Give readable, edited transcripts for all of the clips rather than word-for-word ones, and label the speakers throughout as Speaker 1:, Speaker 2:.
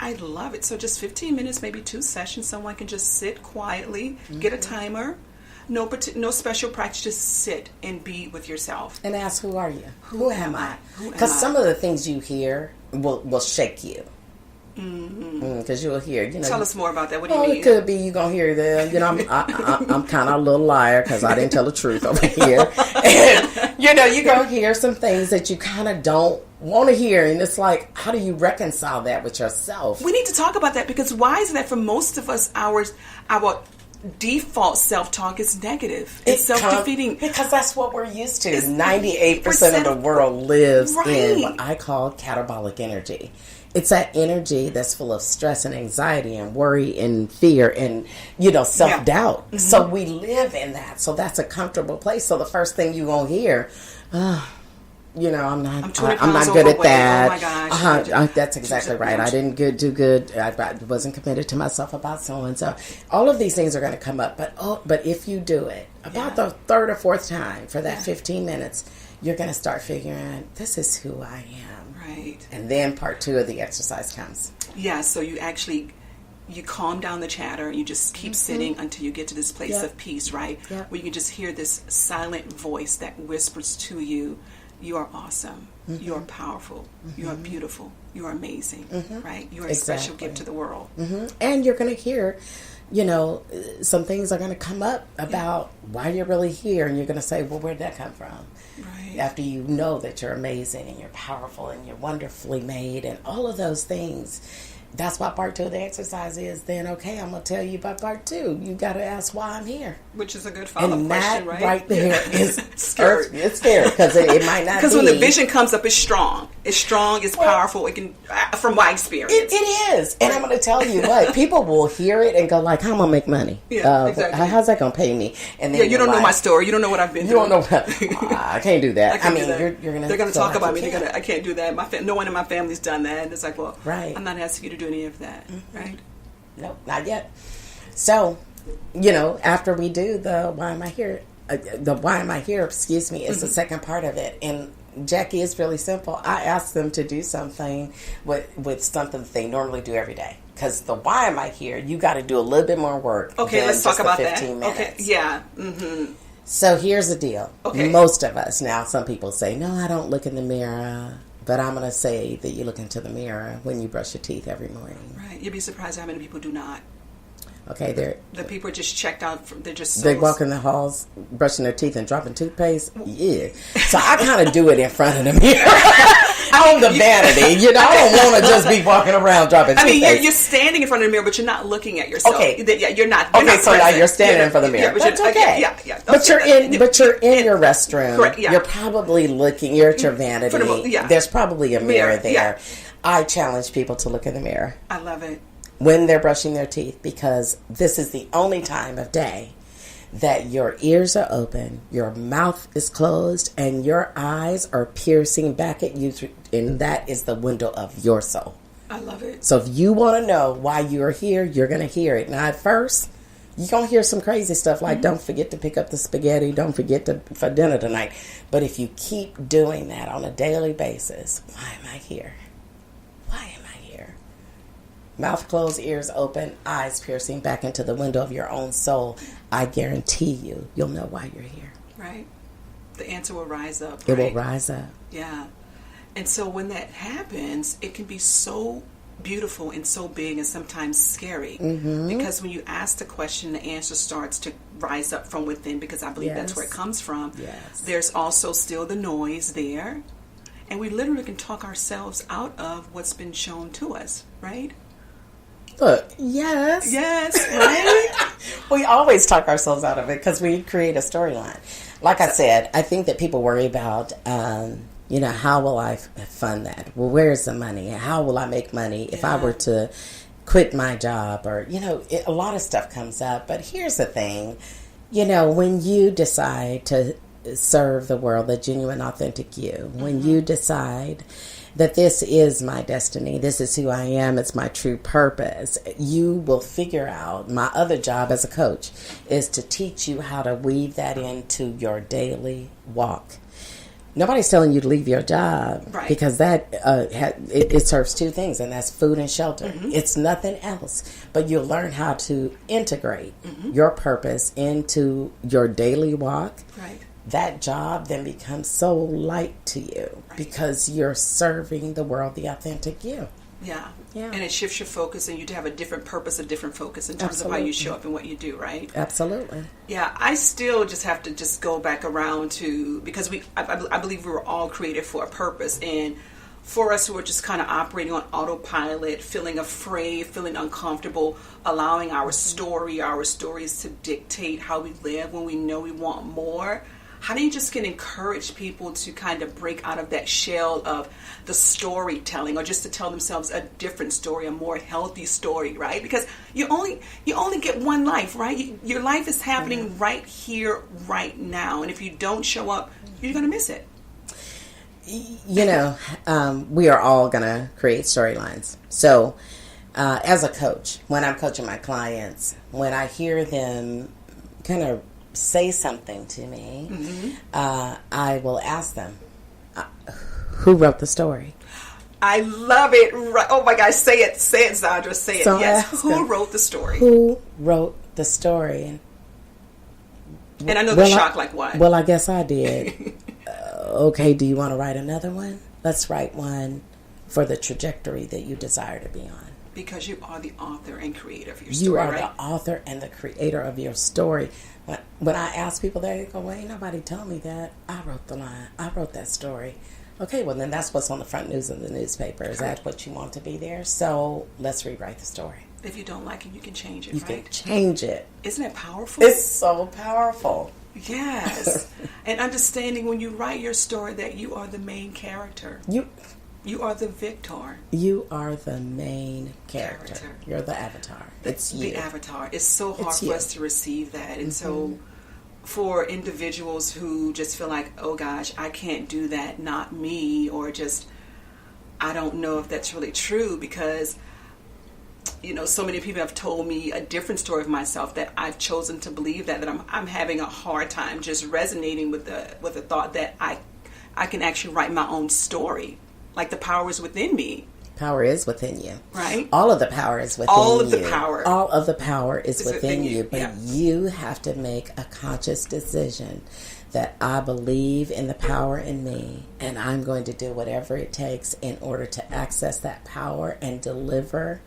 Speaker 1: I love it. So just 15 minutes, maybe 2 sessions. Someone can just sit quietly, get a timer. No special practice. Just sit and be with yourself.
Speaker 2: And ask, who are you? Who am I? Because some of the things you hear will shake you. Because you'll hear,
Speaker 1: Tell us more about that. What do you mean?
Speaker 2: It could be you're going to hear that. I'm kind of a little liar because I didn't tell the truth over here. And, you're going to hear some things that you kind of don't want to hear. And it's like, how do you reconcile that with yourself?
Speaker 1: We need to talk about that, because why is that for most of us, our default self-talk is negative. It's self-defeating.
Speaker 2: Because that's what we're used to. 98% of the world lives in what I call catabolic energy. It's that energy that's full of stress and anxiety and worry and fear and, self-doubt. So we live in that. So that's a comfortable place. So the first thing you're going to hear, I'm not good at that.
Speaker 1: Oh my gosh.
Speaker 2: That's exactly right. I didn't do good. I wasn't committed to myself about so-and-so. All of these things are going to come up. But if you do it about the third or fourth time for that 15 minutes, you're going to start figuring, this is who I am.
Speaker 1: Right.
Speaker 2: And then part 2 of the exercise comes.
Speaker 1: Yeah, so you calm down the chatter and you just keep sitting until you get to this place of peace, right? Where you can just hear this silent voice that whispers to you, you are awesome, you are powerful, you are beautiful, you are amazing, right? You are a special gift to the world.
Speaker 2: And you're going to hear, some things are going to come up about why you're really here, and you're going to say, well, where'd that come from?
Speaker 1: Right.
Speaker 2: After you know that you're amazing and you're powerful and you're wonderfully made and all of those things. That's what part 2 of the exercise is. Then, okay, I'm going to tell you about part 2. You got to ask why I'm here.
Speaker 1: Which is a good follow-up question, right?
Speaker 2: Right there is
Speaker 1: scary.
Speaker 2: It's scary because it might not be.
Speaker 1: Because when the vision comes up, it's strong. It's strong, it's powerful. It can, from my experience.
Speaker 2: It is. And I'm going to tell you what, people will hear it and go like, how am I going to make money?
Speaker 1: Yeah, exactly.
Speaker 2: How's that going to pay me? And then
Speaker 1: you don't know my story. You don't know what I've been through.
Speaker 2: You don't know. I can't do that. You're going to.
Speaker 1: They're going to talk about me. I can't do that. No one in my family's done that. And it's like, well,
Speaker 2: I'm
Speaker 1: not asking you to do any of that. Right?
Speaker 2: Nope, not yet. So, after we do the why am I here, is the second part of it. And Jackie, is really simple. I ask them to do something with something that they normally do every day. Because the why am I here, you got to do a little bit more work.
Speaker 1: Okay, let's talk about
Speaker 2: 15
Speaker 1: that.
Speaker 2: Minutes.
Speaker 1: Okay, yeah. Mm-hmm.
Speaker 2: So here's the deal.
Speaker 1: Okay.
Speaker 2: Most of us, now some people say, no, I don't look in the mirror. But I'm going to say that you look into the mirror when you brush your teeth every morning.
Speaker 1: Right. You'd be surprised how many people do not.
Speaker 2: Okay,
Speaker 1: the people are just checked out.
Speaker 2: They walk in the halls, brushing their teeth and dropping toothpaste. Yeah. So I kind of do it in front of the mirror. On the vanity. I don't want to just be walking around dropping toothpaste.
Speaker 1: I mean, you're standing in front of the mirror, but you're not looking at yourself. Okay. You're not.
Speaker 2: So now you're standing in front of the mirror. That's okay.
Speaker 1: Yeah.
Speaker 2: But you're in your restroom.
Speaker 1: Correct, yeah.
Speaker 2: You're probably looking. You're at your vanity. There's probably a mirror there. Yeah. I challenge people to look in the mirror.
Speaker 1: I love it.
Speaker 2: When they're brushing their teeth, because this is the only time of day that your ears are open, your mouth is closed, and your eyes are piercing back at you, and that is the window of your soul.
Speaker 1: I love it.
Speaker 2: So if you want to know why you're here, you're going to hear it. Now, at first, you're going to hear some crazy stuff like, don't forget to pick up the spaghetti, don't forget for dinner tonight. But if you keep doing that on a daily basis, why am I here? Why am I here? Mouth closed, ears open, eyes piercing back into the window of your own soul. I guarantee you'll know why you're here.
Speaker 1: Right. The answer will rise up.
Speaker 2: It will rise up.
Speaker 1: Yeah. And so when that happens, it can be so beautiful and so big and sometimes scary. Because when you ask the question, the answer starts to rise up from within, because I believe that's where it comes from.
Speaker 2: Yes.
Speaker 1: There's also still the noise there. And we literally can talk ourselves out of what's been shown to us, right?
Speaker 2: Look, yes,
Speaker 1: right?
Speaker 2: We always talk ourselves out of it because we create a storyline. Like I said, I think that people worry about, how will I fund that? Well, where's the money? How will I make money if I were to quit my job? Or, a lot of stuff comes up. But here's the thing, when you decide to serve the world, the genuine, authentic you, when you decide that this is my destiny, this is who I am, it's my true purpose, you will figure out, my other job as a coach is to teach you how to weave that into your daily walk. Nobody's telling you to leave your job,
Speaker 1: Right.
Speaker 2: because that it serves two things, and that's food and shelter.
Speaker 1: Mm-hmm.
Speaker 2: It's nothing else. But you'll learn how to integrate
Speaker 1: Mm-hmm.
Speaker 2: your purpose into your daily walk.
Speaker 1: Right.
Speaker 2: That job then becomes so light to you,
Speaker 1: Right.
Speaker 2: because you're serving the world, the authentic you.
Speaker 1: Yeah.
Speaker 2: Yeah.
Speaker 1: And it shifts your focus, and you have a different purpose, a different focus in terms of how you show up and what you do, right?
Speaker 2: Absolutely.
Speaker 1: Yeah, I still just have to just go back around to, because I believe we were all created for a purpose, and for us who are just kind of operating on autopilot, feeling afraid, feeling uncomfortable, allowing our stories to dictate how we live when we know we want more. How do you just can encourage people to kind of break out of that shell of the storytelling, or just to tell themselves a different story, a more healthy story, right? Because you only get one life, right? Your life is happening right here, right now, and if you don't show up, you're going to miss it.
Speaker 2: You know, we are all going to create storylines. So, as a coach, when I'm coaching my clients, when I hear them kind of say something to me, I will ask them, who wrote the story?
Speaker 1: I love it. Oh my gosh, say it, Zondra, say it.
Speaker 2: So
Speaker 1: yes, who wrote the story?
Speaker 2: Who wrote the story?
Speaker 1: And I know the shock, like what?
Speaker 2: Well, I guess I did. Okay, do you want to write another one? Let's write one for the trajectory that you desire to be on.
Speaker 1: Because you are the author and creator of your story,
Speaker 2: You are
Speaker 1: right?
Speaker 2: the author and the creator of your story. When I ask people that, they go, well, ain't nobody tell me that. I wrote the line. I wrote that story. Okay, well, then that's what's on the front news of the newspaper. Is that what you want to be there? So let's rewrite the story.
Speaker 1: If you don't like it, you can change it,
Speaker 2: You
Speaker 1: right?
Speaker 2: can change it.
Speaker 1: Isn't it powerful?
Speaker 2: It's so powerful.
Speaker 1: Yes. And understanding when you write your story that you are the main character. You are the victor.
Speaker 2: You are the main character. You're the avatar. It's you.
Speaker 1: The avatar. It's so hard for us to receive that. And so for individuals who just feel like, oh gosh, I can't do that, not me, or just, I don't know if that's really true, because so many people have told me a different story of myself that I've chosen to believe that I'm having a hard time just resonating with the thought that I can actually write my own story. Like the power is within me.
Speaker 2: Power is within you.
Speaker 1: Right?
Speaker 2: All of the power is within you.
Speaker 1: All of the power.
Speaker 2: All of the power is within you. But
Speaker 1: yeah.
Speaker 2: you have to make a conscious decision that I believe in the power in me, and I'm going to do whatever it takes in order to access that power and deliver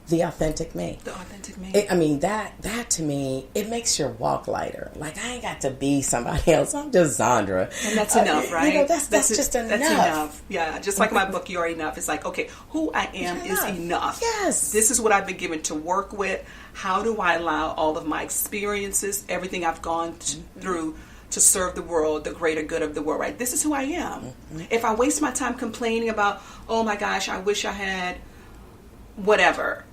Speaker 2: the authentic me.
Speaker 1: The authentic me.
Speaker 2: That to me, it makes your walk lighter. Like, I ain't got to be somebody else. I'm just Zondra.
Speaker 1: And that's enough, right?
Speaker 2: That's just enough.
Speaker 1: That's enough. Yeah, just like my book, You Are Enough. It's like, okay, who I am is enough.
Speaker 2: Yes.
Speaker 1: This is what I've been given to work with. How do I allow all of my experiences, everything I've gone through, to serve the world, the greater good of the world, right? This is who I am. If I waste my time complaining about, oh my gosh, I wish I had whatever,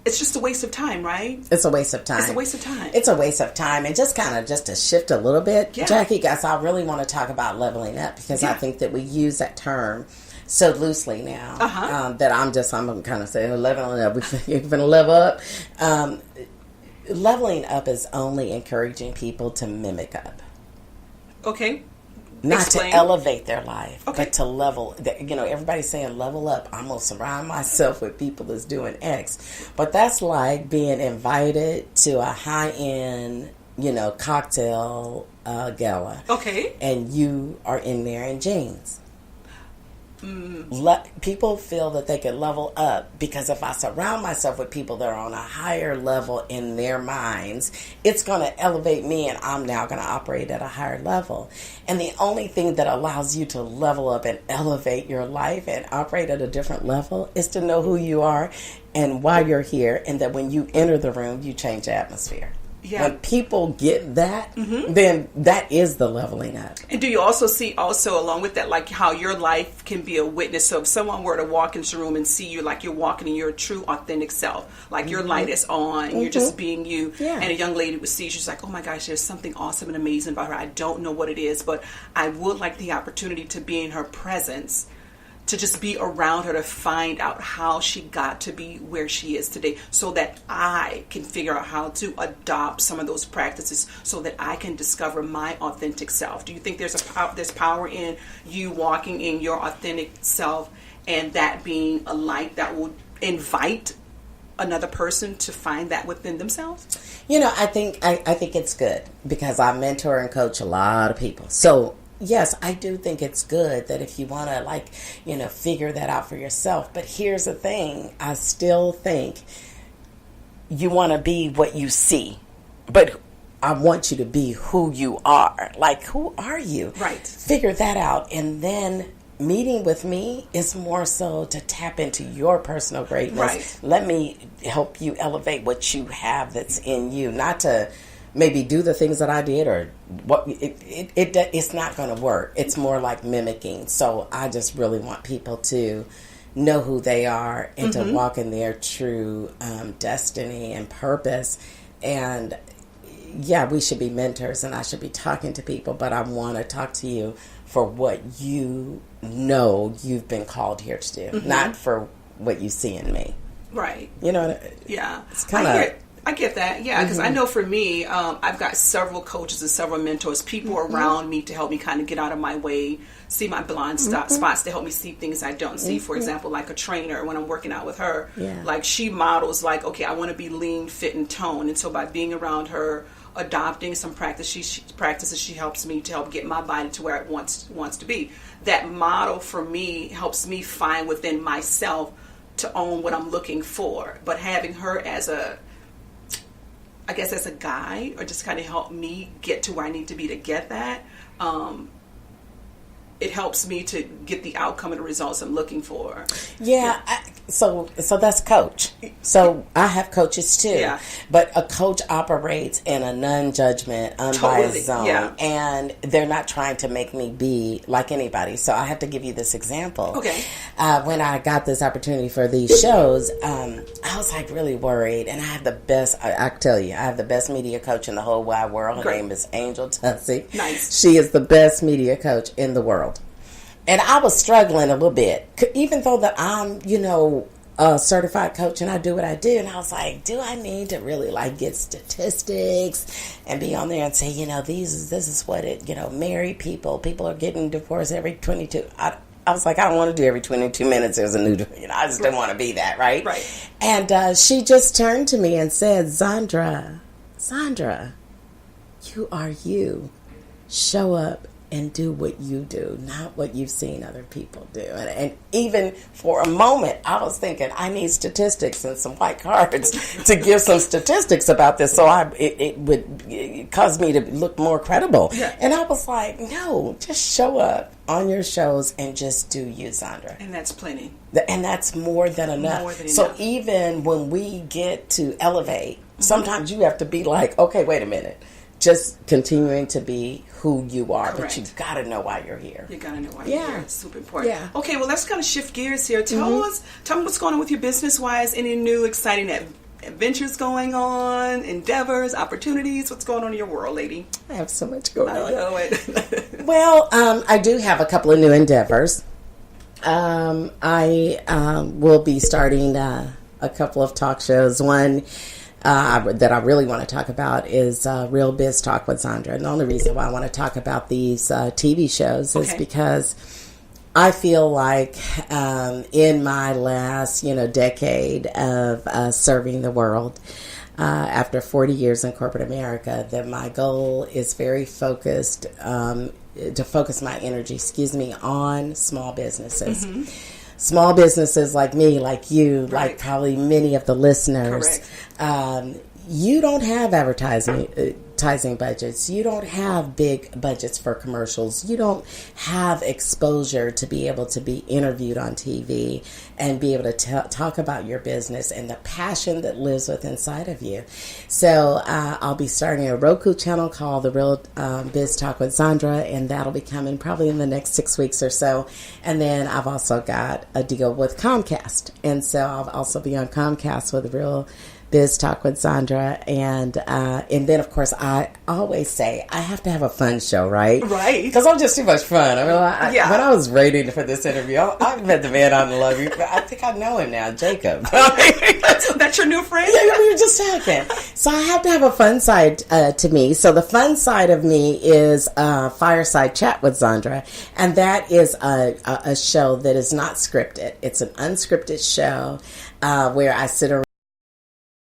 Speaker 1: it's just a waste of time, right?
Speaker 2: It's a waste of time.
Speaker 1: It's a waste of time.
Speaker 2: It's a waste of time. And just to shift a little bit,
Speaker 1: Yeah.
Speaker 2: Jackie, guys, I really want to talk about leveling up, because I think that we use that term so loosely now that I'm kind of saying leveling up. You're going to level up. Leveling up is only encouraging people to mimic up.
Speaker 1: Okay.
Speaker 2: Not
Speaker 1: Explain.
Speaker 2: to elevate their life,
Speaker 1: Okay.
Speaker 2: but to level. Everybody's saying level up. I'm going to surround myself with people that's doing X. But that's like being invited to a high-end, cocktail gala.
Speaker 1: Okay.
Speaker 2: And you are in there in jeans. People feel that they can level up because if I surround myself with people that are on a higher level in their minds, it's going to elevate me, and I'm now going to operate at a higher level. And the only thing that allows you to level up and elevate your life and operate at a different level is to know who you are and why you're here, and that when you enter the room, you change the atmosphere.
Speaker 1: Yeah.
Speaker 2: When people get that, then that is the leveling up.
Speaker 1: And do you also see along with that, like how your life can be a witness? So if someone were to walk into the room and see you like you're walking in your true authentic self, like your light is on, you're just being you, and a young lady would see you, she's like, oh my gosh, there's something awesome and amazing about her. I don't know what it is, but I would like the opportunity to be in her presence, to just be around her to find out how she got to be where she is today, so that I can figure out how to adopt some of those practices so that I can discover my authentic self. Do you think there's power in you walking in your authentic self, and that being a light that will invite another person to find that within themselves?
Speaker 2: You know, I think it's good because I mentor and coach a lot of people. So yes, I do think it's good that if you want to figure that out for yourself. But here's the thing. I still think you want to be what you see, but I want you to be who you are. Like, who are you?
Speaker 1: Right.
Speaker 2: Figure that out. And then meeting with me is more so to tap into your personal greatness.
Speaker 1: Right.
Speaker 2: Let me help you elevate what you have that's in you, not to maybe do the things that I did or what. It's not going to work. It's more like mimicking. So I just really want people to know who they are and to walk in their true destiny and purpose. And yeah, we should be mentors and I should be talking to people, but I want to talk to you for what you know you've been called here to do, not for what you see in me.
Speaker 1: Right.
Speaker 2: You know,
Speaker 1: yeah.
Speaker 2: It's kind of...
Speaker 1: I get that, yeah, because I know for me, I've got several coaches and several mentors, people around me to help me kind of get out of my way, see my blind spots, to help me see things I don't see. For example, like a trainer, when I'm working out with her, like she models like, okay, I want to be lean, fit, and toned. And so by being around her, adopting some practices, she helps me to help get my body to where it wants to be. That model for me helps me find within myself to own what I'm looking for. But having her as a guide, or just kind of help me get to where I need to be to get that, it helps me to get the outcome and the results I'm looking for.
Speaker 2: Yeah, so that's coach. So I have coaches too.
Speaker 1: Yeah.
Speaker 2: But a coach operates in a non-judgment, unbiased zone.
Speaker 1: Yeah.
Speaker 2: And they're not trying to make me be like anybody. So I have to give you this example.
Speaker 1: Okay.
Speaker 2: When I got this opportunity for these shows, I was like really worried. And I have the best, I tell you, I have the best media coach in the whole wide world. Her name is Angel Tussey.
Speaker 1: Nice.
Speaker 2: She is the best media coach in the world. And I was struggling a little bit, even though that I'm, a certified coach and I do what I do. And I was like, do I need to really get statistics and be on there and say, this is what married people are getting divorced every 22. I was like, I don't want to do every 22 minutes. There's a new, I just didn't want to be that. Right.
Speaker 1: Right.
Speaker 2: And she just turned to me and said, Zondra, you are you. Show up and do what you do, not what you've seen other people do. And even for a moment, I was thinking, I need statistics and some white cards to give some statistics about this, so it would cause me to look more credible.
Speaker 1: Yeah.
Speaker 2: And I was like, no, just show up on your shows and just do you, Zondra.
Speaker 1: And that's plenty.
Speaker 2: And that's more than enough.
Speaker 1: More than
Speaker 2: so
Speaker 1: enough.
Speaker 2: Even when we get to elevate, sometimes you have to be like, okay, wait a minute. Just continuing to be who you are.
Speaker 1: Correct.
Speaker 2: But you've got to know why you're here.
Speaker 1: You got to know why you're here. It's super important.
Speaker 2: Yeah.
Speaker 1: Okay, well, let's kind of shift gears here. Tell me what's going on with your business-wise. Any new exciting adventures going on, endeavors, opportunities? What's going on in your world, lady?
Speaker 2: I have so much going on.
Speaker 1: I know it.
Speaker 2: Well, I do have a couple of new endeavors. I will be starting a couple of talk shows. One that I really want to talk about is Real Biz Talk with Zondra. And the only reason why I want to talk about these TV shows is because I feel like in my last, decade of serving the world, after 40 years in corporate America, that my goal is very focused, to focus my energy, on small businesses. Small businesses like me, like you, like probably many of the listeners.
Speaker 1: Correct.
Speaker 2: You don't have advertising budgets. You don't have big budgets for commercials. You don't have exposure to be able to be interviewed on TV and be able to talk about your business and the passion that lives within inside of you. So I'll be starting a Roku channel called The Real Biz Talk with Zondra, and that'll be coming probably in the next 6 weeks or so. And then I've also got a deal with Comcast. And so I'll also be on Comcast with Real Biz Talk with Zondra, and then of course I always say I have to have a fun show, right?
Speaker 1: Right.
Speaker 2: Because I'm just too much fun. I mean, when I was waiting for this interview, I met the man I love you. I think I know him now, Jacob.
Speaker 1: That's your new friend?
Speaker 2: Yeah, we were just talking. So I have to have a fun side to me. So the fun side of me is Fireside Chat with Zondra, and that is a show that is not scripted. It's an unscripted show where I sit around